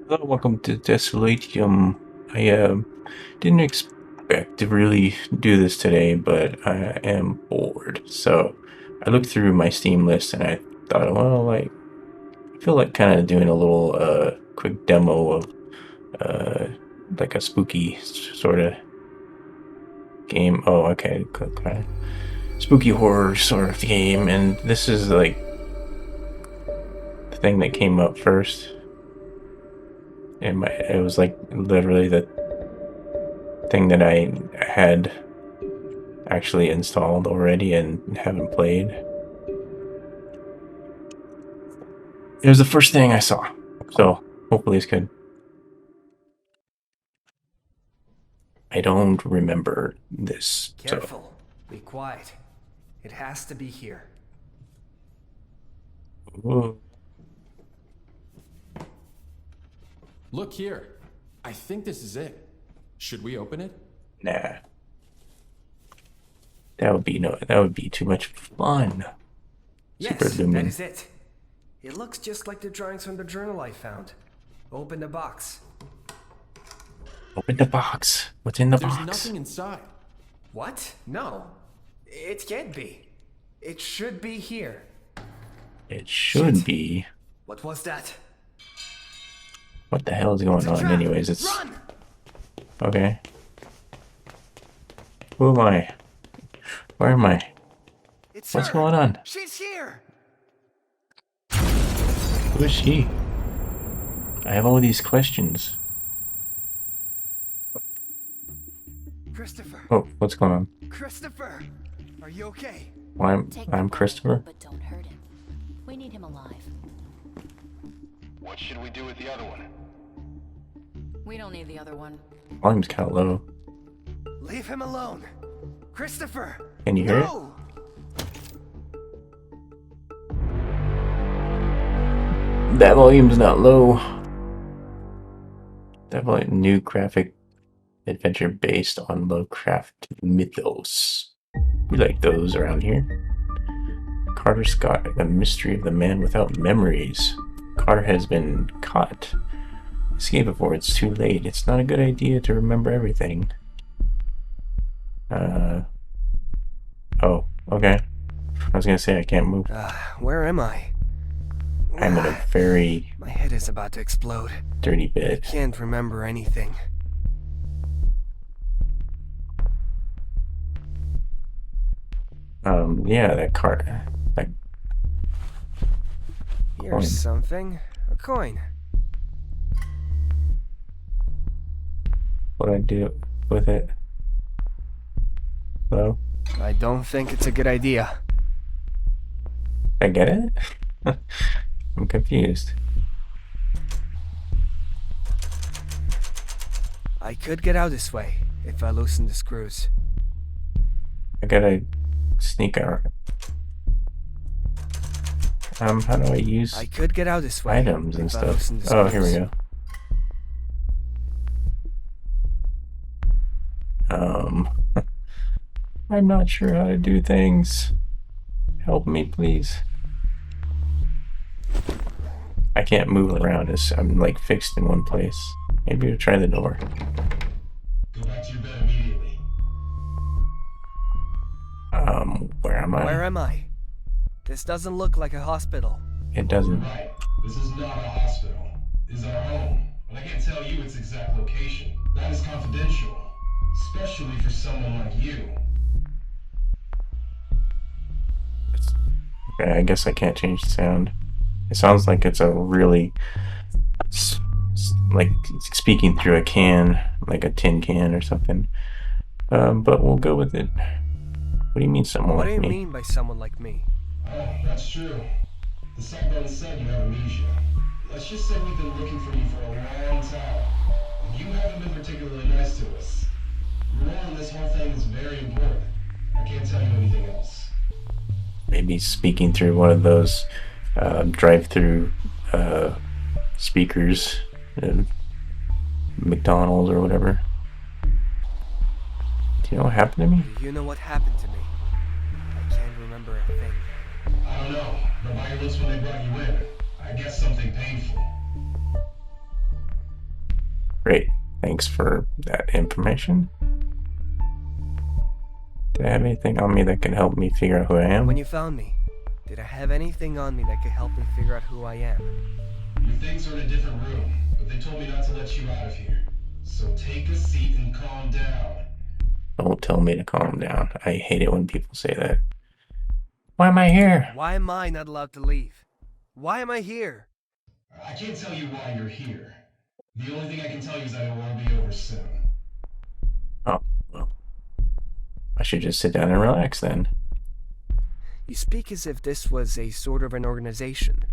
Hello, welcome to Desolatium. I didn't expect to really do this today, but I am bored. So I looked through my Steam list and I thought, well, like I feel like kind of doing a little quick demo of uh like a spooky sort of game. Oh, okay, kind of spooky horror sort of game, and this is like the thing that came up first. And it was like literally the thing that I had actually installed already and haven't played. It was the first thing I saw, so hopefully it's good. I don't remember this, so Careful. Be quiet. It has to be here. ooh, Look here. I think this is it. Should we open it? nah. That would be too much fun. Super Yes, that Lumen. is it. It looks just like the drawings from the journal I found. Open the box. Open the box. What's in the There's box? nothing inside. What? No. It can't be. It should be here. It should Shit. be. What was that? What the hell is It's going a on? trap. Anyways, it's Run! okay. Who am I? Where am I? It's What's her. going on? She's here. Who is she? I have all these questions. Christopher. Oh, what's going on? Christopher. Are you okay? Well, Take the I'm bullet, Christopher. but don't hurt him. We need him alive. What should we do with the other one? We don't need the other one. Volume's kind of low. Leave him alone. Christopher. Can you hear it? No! That volume's not low. That volume, new graphic adventure based on Lovecraft Mythos. We like those around here. Carter Scott, The Mystery of the Man Without Memories. Carter has been caught. Escape before it's too late. It's not a good idea to remember everything. Oh, okay. I was gonna say I can't move. Where am I? I'm in a very My head is about to explode. dirty I bit. can't remember anything. Yeah, that card. That Here's coin. something. A coin. What do I do with it? Hello? I don't think it's a good idea. I get it? I'm confused. I could get out this way if I loosen the screws. I gotta sneak out. How do I use I could get out this way items and if I stuff? loosen the Oh, here we screws. go. I'm not sure how to do things. Help me, please. I can't move around. I'm like fixed in one place. Maybe we'll try the door. Go back to your bed immediately. Where am I? Where am I? This doesn't look like a hospital. It doesn't. Right. This is not a hospital. This is our home. But I can't tell you its exact location. That is confidential. Especially for someone like you. Okay, I guess I can't change the sound. It sounds like it's a really like speaking through a can, like a tin can or something. But we'll go with it. What do you mean, someone What do like you me? mean by someone like me? Oh, that's true. The Cyberman said you have amnesia. Let's just say we've been looking for you for a long time. You haven't been particularly nice to us. Your role in this whole thing is very important. I can't tell you anything else. Maybe speaking through one of those drive-through speakers, McDonald's or whatever. Do you know what happened to me? Do you know what happened to me? I can't remember a thing. I don't know, but by your lips when they brought you in, I guess something painful. Great. Thanks for that information. Did I have anything on me that can help me figure out who I am? When you found me, did I have anything on me that could help me figure out who I am? Your things are in a different room, but they told me not to let you out of here. So take a seat and calm down. Don't tell me to calm down. I hate it when people say that. Why am I here? Why am I not allowed to leave? Why am I here? I can't tell you why you're here. The only thing I can tell you is that it will all be over soon. Oh, well. I should just sit down and relax then. You speak as if this was a sort of an organization.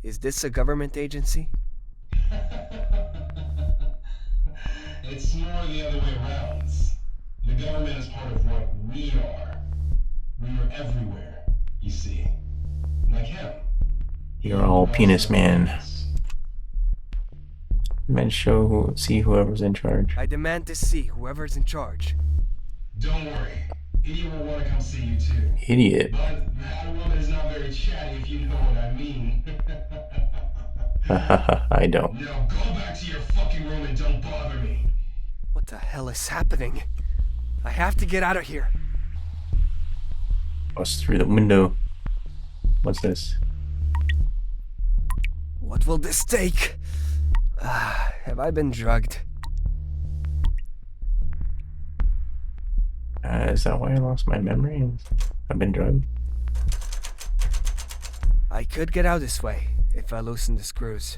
Is this a government agency? It's more the other way around. The government is part of what we are. We are everywhere, you see. Like him. You're all penis man. Men see whoever's in charge. I demand to see whoever's in charge. Don't worry. Idiot will want to come see you too. Idiot. But that woman is not very chatty, if you know what I mean. I don't. Now go back to your fucking room and don't bother me. What the hell is happening? I have to get out of here. Bust through the window. What's this? What will this take? Have I been drugged? Is that why I lost my memory? I've been drugged. I could get out this way if I loosen the screws.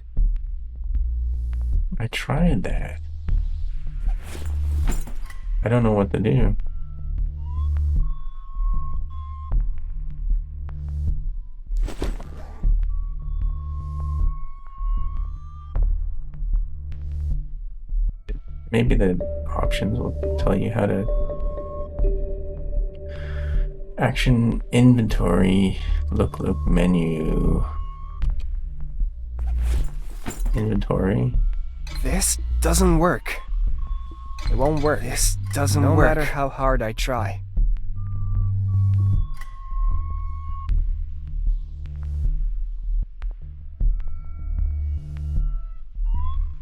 I tried that. I don't know what to do. Maybe the options will tell you how to... Action, inventory, look menu. Inventory. This doesn't work. It won't work. This doesn't work. No matter how hard I try.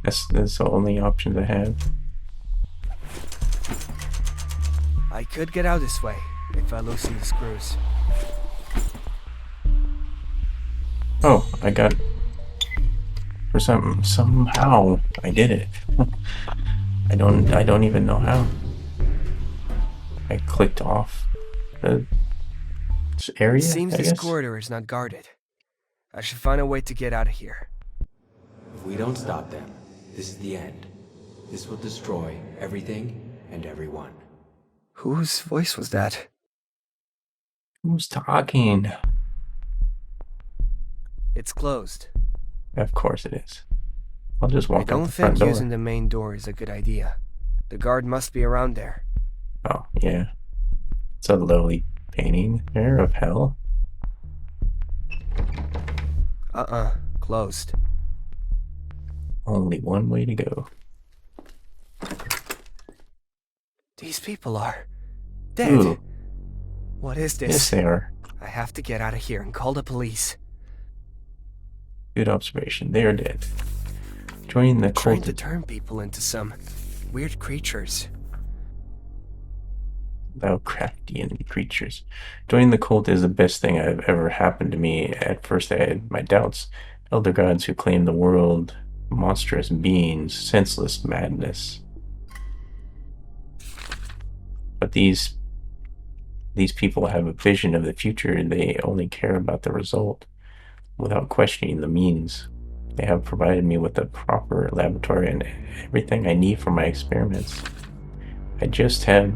That's the only options I have. I could get out this way if I loosen the screws. Oh, I got... For somehow I did it. I don't even know how. I clicked off the area. It seems I this guess. corridor is not guarded. I should find a way to get out of here. If we don't stop them, this is the end. This will destroy everything and everyone. Whose voice was that? Who's talking? It's closed. Of course it is. I'll just I walk out don't the front think door. using the main door is a good idea. The guard must be around there. Oh, yeah. It's a lovely painting there of hell. Closed. Only one way to go. These people are dead. Ooh. What is this? Yes, they are. I have to get out of here and call the police. Good observation. They are dead. Join the Trying cult. to turn people into some weird creatures. Lovecraftian creatures. Joining the cult is the best thing I've ever happened to me. At first I had my doubts. Elder gods who claim the world, monstrous beings, senseless madness. But these people have a vision of the future, and they only care about the result without questioning the means. They have provided me with a proper laboratory and everything I need for my experiments. I just had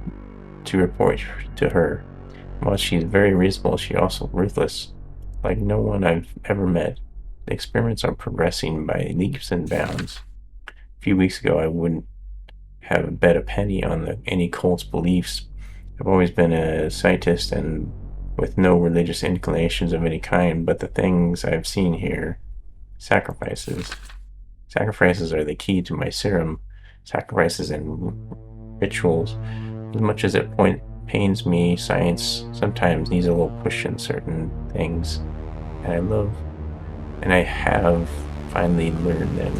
to report to her. While she's very reasonable, she's also ruthless, like no one I've ever met. The experiments are progressing by leaps and bounds. A few weeks ago, I wouldn't have bet a penny on any cult's beliefs. I've always been a scientist and with no religious inclinations of any kind, but the things I've seen here, sacrifices are the key to my serum. Sacrifices and rituals. As much as it pains me, science sometimes needs a little push in certain things, and I have finally learned them.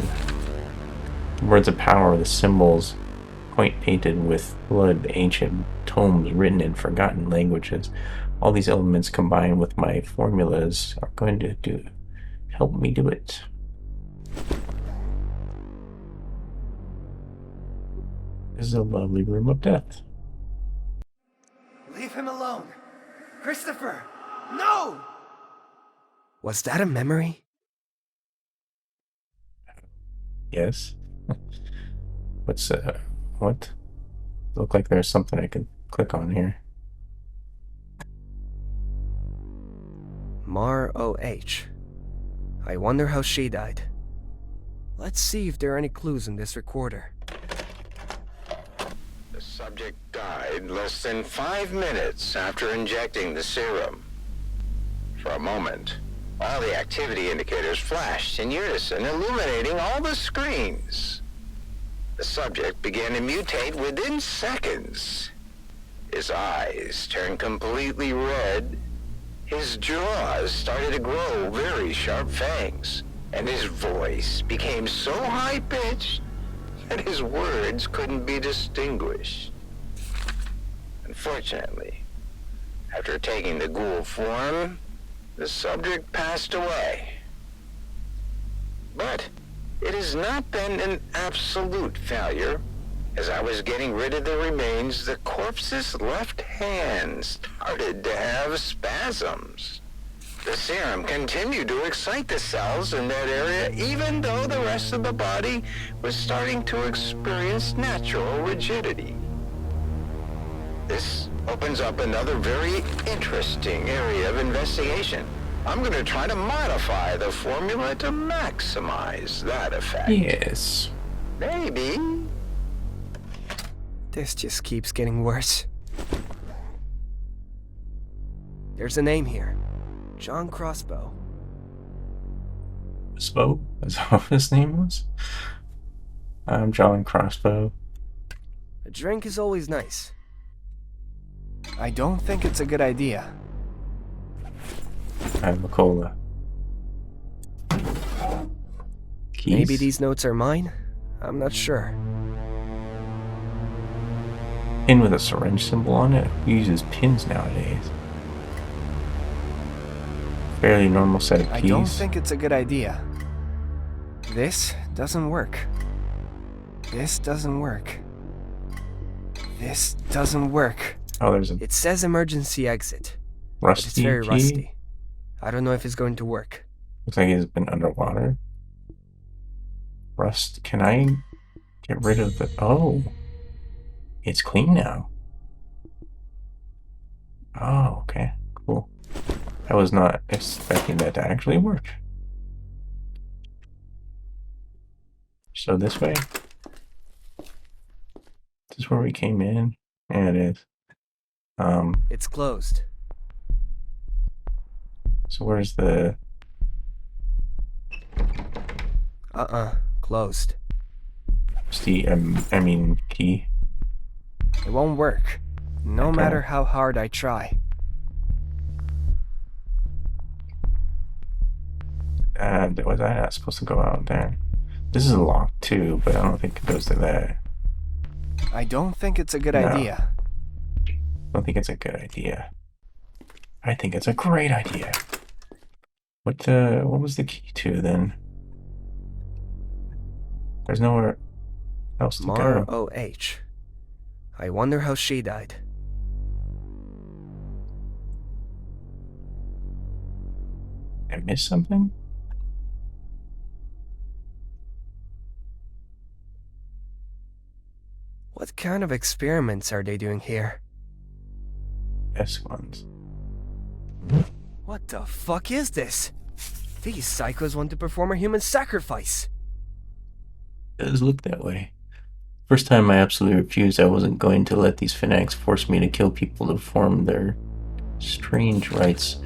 Words of power, the symbols, point painted with blood, ancient tomes written in forgotten languages. All these elements combined with my formulas are going to help me do it. This is a lovely room of death. Leave him alone! Christopher! No! Was that a memory? Yes. What? Look like there's something I can click on here. Mar O.H. I wonder how she died. Let's see if there are any clues in this recorder. The subject died less than 5 minutes after injecting the serum. For a moment, all the activity indicators flashed in unison, illuminating all the screens. The subject began to mutate within seconds. His eyes turned completely red. His jaws started to grow very sharp fangs, and his voice became so high-pitched that his words couldn't be distinguished. Unfortunately, after taking the ghoul form, the subject passed away. But it has not been an absolute failure. As I was getting rid of the remains, the corpse's left hand started to have spasms. The serum continued to excite the cells in that area, even though the rest of the body was starting to experience natural rigidity. This opens up another very interesting area of investigation. I'm going to try to modify the formula to maximize that effect. Yes. Maybe. This just keeps getting worse. There's a name here. John Crossbow. Crossbow? That's what his name was? I'm John Crossbow. A drink is always nice. I don't think it's a good idea. I'm a cola. Keys? Maybe these notes are mine? I'm not sure. Pin with a syringe symbol on it? Who uses pins nowadays? Fairly normal set of keys. I don't think it's a good idea. This doesn't work. This doesn't work. This doesn't work. Oh, there's a It says emergency exit, but rusty it's very key. rusty. I don't know if it's going to work. Looks like he's been underwater. Rust. Can I get rid of the... Oh. It's clean now. Oh, okay. Cool. I was not expecting that to actually work. So this way? This is where we came in? Yeah, it is. It's closed. So where's the... Closed. rusty, key? It won't work, no Okay. matter how hard I try. Was I not supposed to go out there? This is locked too, but I don't think it goes to that. I don't think it's a good No. idea. I don't think it's a good idea. I think it's a great idea. What was the key to then? There's nowhere else to Mar go. O.H. I wonder how she died. Did I miss something? What kind of experiments are they doing here? S ones. What the fuck is this? These psychos want to perform a human sacrifice. It does look that way. First time I absolutely refused. I wasn't going to let these fanatics force me to kill people to perform their strange rites.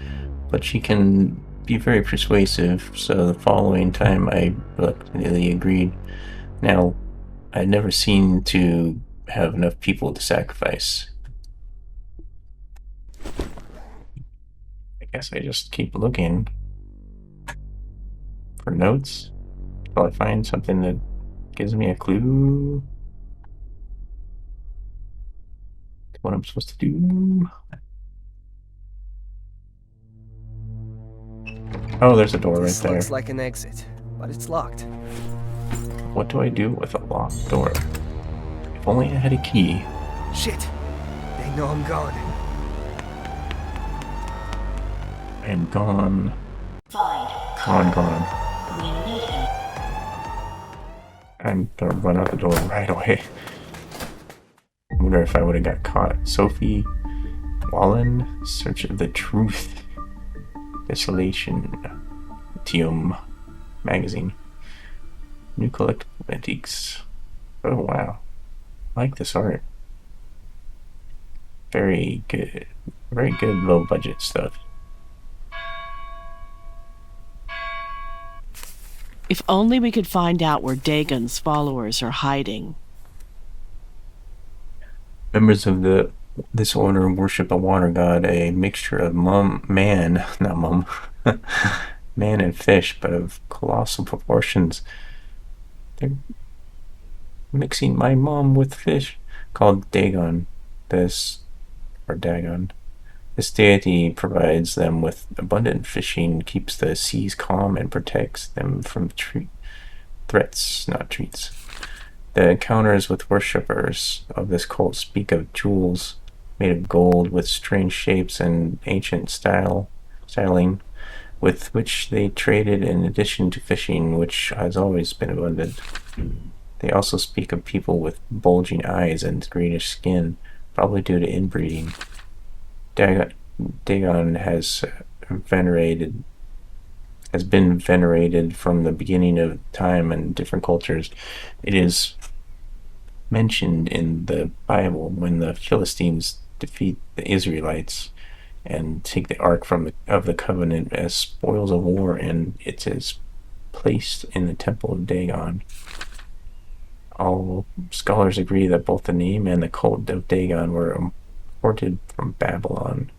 But she can be very persuasive, so the following time I reluctantly agreed. Now, I'd never seen to have enough people to sacrifice. I guess I just keep looking for notes until I find something that gives me a clue. What I'm supposed to do. Oh, there's a door right This there. looks like an exit, but it's locked. What do I do with a locked door? If only I had a key. Shit! They know I'm gone. I am gone. Gone. I'm gonna run out the door right away. I wonder if I would have got caught. Sophie Wallen, Search of the Truth. Desolatium magazine. New collectible antiques. Oh wow. I like this art. Very good. Very good low budget stuff. If only we could find out where Dagon's followers are hiding. Members of this order worship a water god, a mixture of man and fish, but of colossal proportions. They're mixing my mom with fish, called Dagon. Dagon. This deity provides them with abundant fishing, keeps the seas calm, and protects them from threats, not treats. The encounters with worshippers of this cult speak of jewels made of gold with strange shapes and ancient styling, with which they traded in addition to fishing, which has always been abundant. They also speak of people with bulging eyes and greenish skin, probably due to inbreeding. Dagon has been venerated from the beginning of time in different cultures. It is mentioned in the Bible when the Philistines defeat the Israelites and take the Ark of the Covenant as spoils of war, and it is placed in the Temple of Dagon. All scholars agree that both the name and the cult of Dagon were imported from Babylon.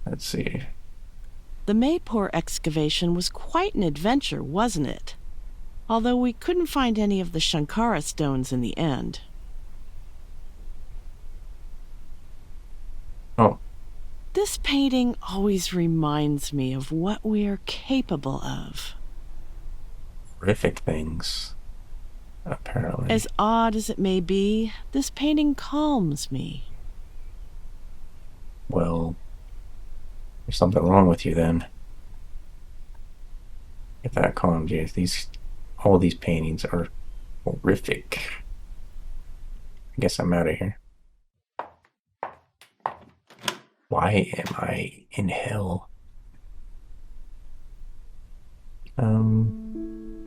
Let's see. The Mayport excavation was quite an adventure, wasn't it? Although we couldn't find any of the Shankara stones in the end. Oh. This painting always reminds me of what we're capable of. Horrific things, apparently. As odd as it may be, this painting calms me. Well, there's something wrong with you then. If that calms you, all these paintings are horrific. I guess I'm out of here. Why am I in hell?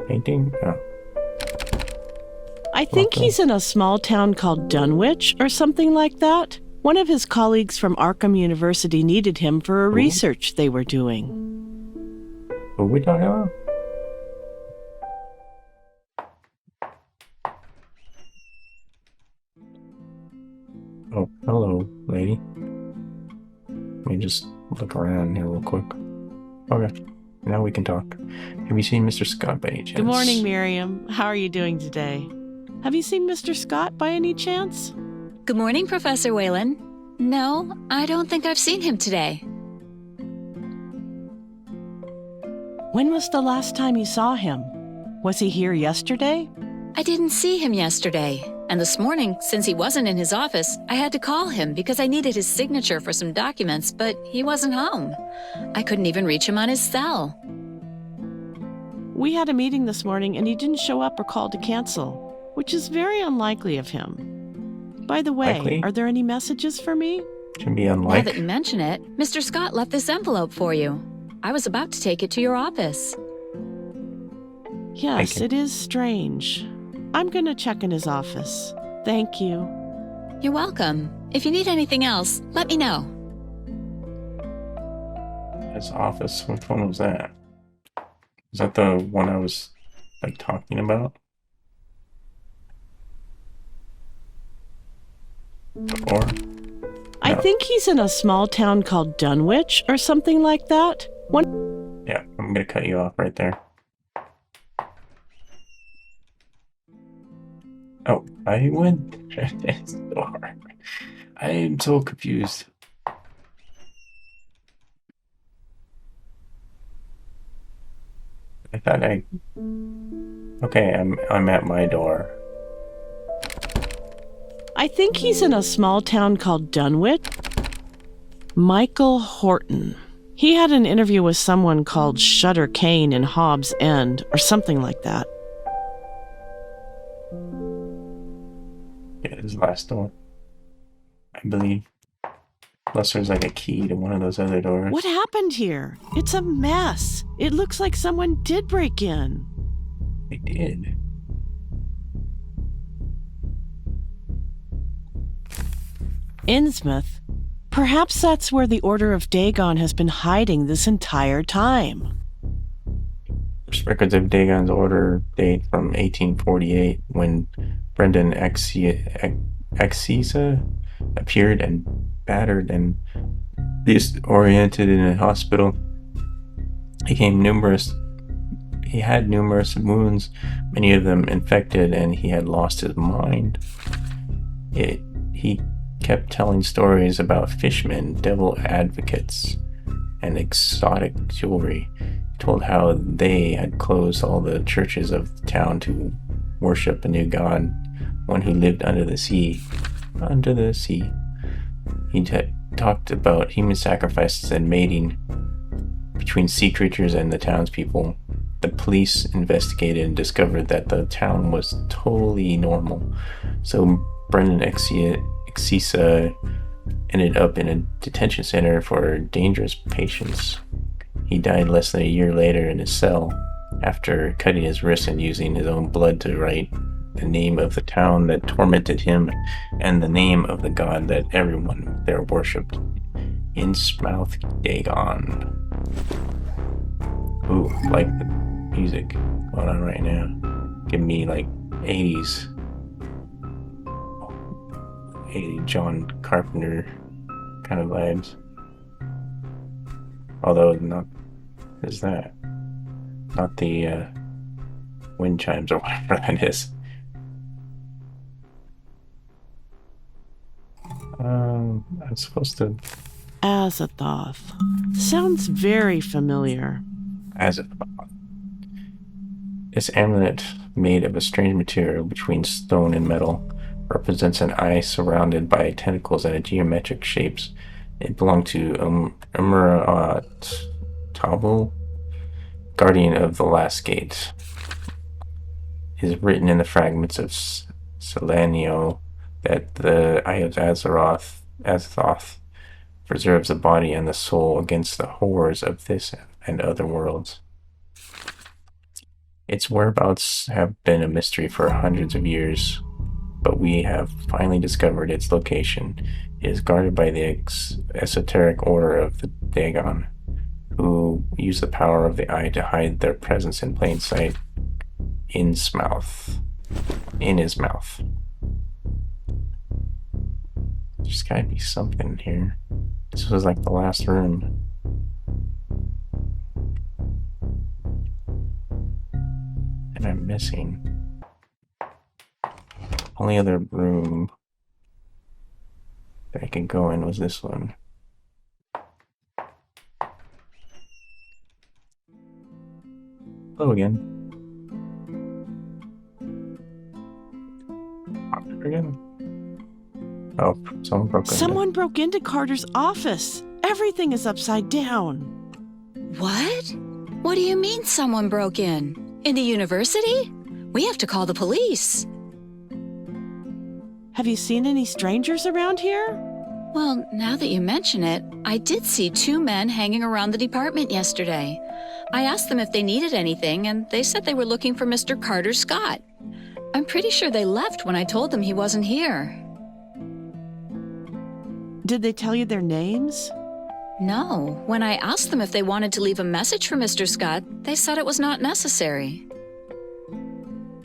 Painting? Oh. I think Okay. he's in a small town called Dunwich or something like that. One of his colleagues from Arkham University needed him for a research they were doing. Who we talking about? Oh, hello, lady. Let me just look around here real quick. Okay, now we can talk. Have you seen Mr. Scott by any chance? Good morning, Miriam. How are you doing today? Have you seen Mr. Scott by any chance? Good morning, Professor Whalen. No, I don't think I've seen him today. When was the last time you saw him? Was he here yesterday? I didn't see him yesterday. And this morning, since he wasn't in his office, I had to call him because I needed his signature for some documents, but he wasn't home. I couldn't even reach him on his cell. We had a meeting this morning and he didn't show up or called to cancel, which is very unlikely of him. By the way, Likely? Are there any messages for me? Should be Now unlike. that you mention it, Mr. Scott left this envelope for you. I was about to take it to your office. Yes, you. it is strange. I'm gonna check in his office. Thank you. You're welcome. If you need anything else, let me know. His office. Which one was that? Is that the one I was talking about before? I No. think he's in a small town called Dunwich or something like that. Yeah, I'm gonna cut you off right there. Oh, I went through this door. I am so confused. I thought I... Okay, I'm at my door. I think he's in a small town called Dunwich. Michael Horton. He had an interview with someone called Shutter Kane in Hobbs End, or something like that. Yeah, his last door, I believe. Plus there's like a key to one of those other doors. What happened here? It's a mess. It looks like someone did break in. They did. Innsmouth? Perhaps that's where the Order of Dagon has been hiding this entire time. There's records of Dagon's order date from 1848 when Brendan Exisa appeared and battered and disoriented in a hospital. He had numerous wounds, many of them infected, and he had lost his mind. He kept telling stories about fishmen, devil advocates, and exotic jewelry. He told how they had closed all the churches of the town to worship a new god, one who lived under the sea. Under the sea. He talked about human sacrifices and mating between sea creatures and the townspeople. The police investigated and discovered that the town was totally normal. So Brendan Exisa ended up in a detention center for dangerous patients. He died less than a year later in his cell after cutting his wrist and using his own blood to write the name of the town that tormented him and the name of the god that everyone there worshipped. Innsmouth Dagon. Ooh, like the music going on right now. Give me like 80s. 80 John Carpenter kind of vibes. Although not is that. Not the wind chimes or whatever that is. I'm supposed to... Azathoth. Sounds very familiar. Azathoth. This amulet, made of a strange material between stone and metal, represents an eye surrounded by tentacles and geometric shapes. It belonged to Umurat Tabu, guardian of the last gate. It is written in the fragments of Selenio that the Eye of Azathoth preserves the body and the soul against the horrors of this and other worlds. Its whereabouts have been a mystery for hundreds of years, but we have finally discovered its location. It is guarded by the esoteric order of the Dagon, who use the power of the eye to hide their presence in plain sight. In his mouth. There's gotta be something here. This was like the last room. And I'm missing. Only other room that I could go in was this one. Hello again. Again. Oh, someone broke into Carter's office. Everything is upside down. What? What do you mean someone broke in? In the university? We have to call the police. Have you seen any strangers around here? Well, now that you mention it, I did see 2 men hanging around the department yesterday. I asked them if they needed anything, and they said they were looking for Mr. Carter Scott. I'm pretty sure they left when I told them he wasn't here. Did they tell you their names? No. When I asked them if they wanted to leave a message for Mr. Scott, they said it was not necessary.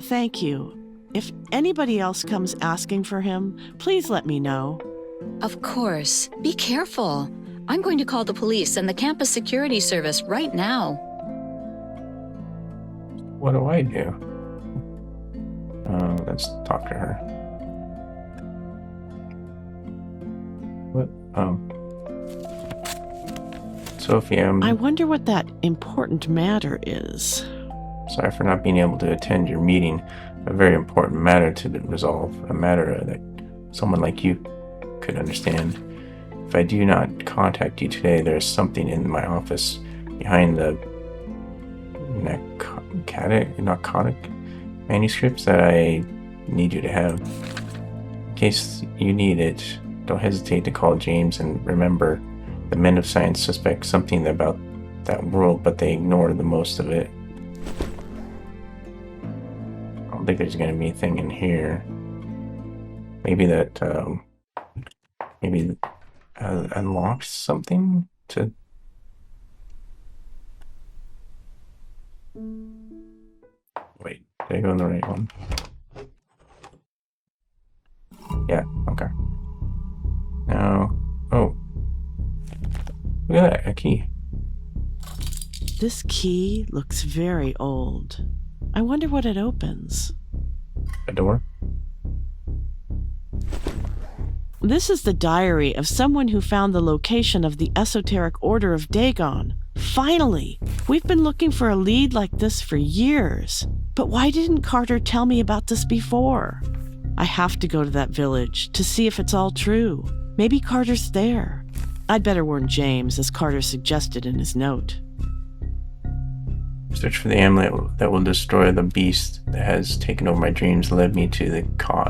Thank you. If anybody else comes asking for him, please let me know. Of course. Be careful. I'm going to call the police and the campus security service right now. What do I do? Let's talk to her. What? Sophie, I wonder what that important matter is. Sorry for not being able to attend your meeting. A very important matter to resolve. A matter that someone like you could understand. If I do not contact you today, there's something in my office behind the narcotic manuscripts that I need you to have. In case you need it, don't hesitate to call James, and remember, the men of science suspect something about that world, but they ignore the most of it. I don't think there's going to be anything in here. Maybe that, maybe unlocked something to... Wait, did I go on the right one? Yeah, okay. Now, oh. Look at that, a key. This key looks very old. I wonder what it opens. A door? This is the diary of someone who found the location of the esoteric order of Dagon. Finally! We've been looking for a lead like this for years. But why didn't Carter tell me about this before? I have to go to that village to see if it's all true. Maybe Carter's there. I'd better warn James, as Carter suggested in his note. Search for the amulet that will destroy the beast that has taken over my dreams led me to the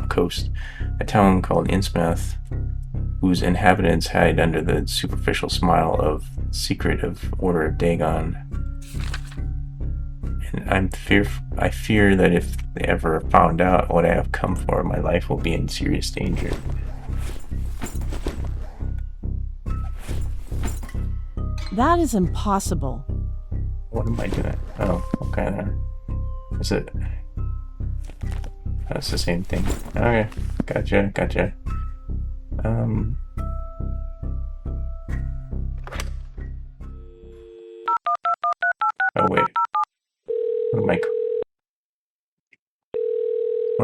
coast, a town called Innsmouth, whose inhabitants hide under the superficial smile of secret of Order of Dagon. And I fear that if they ever found out what I have come for, my life will be in serious danger. That is impossible. What am I doing? Oh, okay there. Is it? That's the same thing. Okay, gotcha. Oh wait. What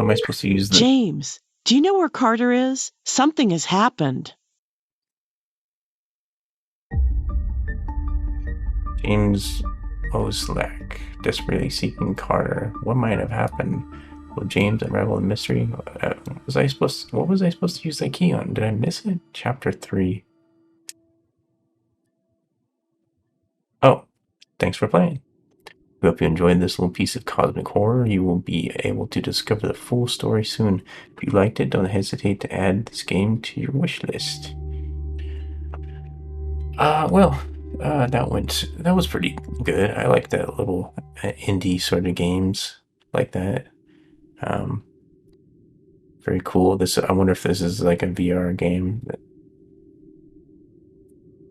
am I supposed to use this? James, do you know where Carter is? Something has happened. James Oslak, desperately seeking Carter. What might have happened? Will James unravel the mystery? What was I supposed to use that key on? Did I miss it? Chapter 3. Oh, thanks for playing. We hope you enjoyed this little piece of cosmic horror. You will be able to discover the full story soon. If you liked it, don't hesitate to add this game to your wish list. That was pretty good. I like that little indie sort of games like that. Very cool. I wonder if this is like a VR game.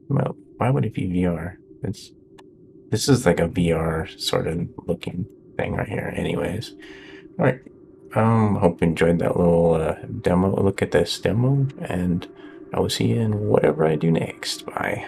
Well, why would it be VR? This is like a VR sort of looking thing right here. Anyways, all right. Hope you enjoyed that little demo. Look at this demo, and I will see you in whatever I do next. Bye.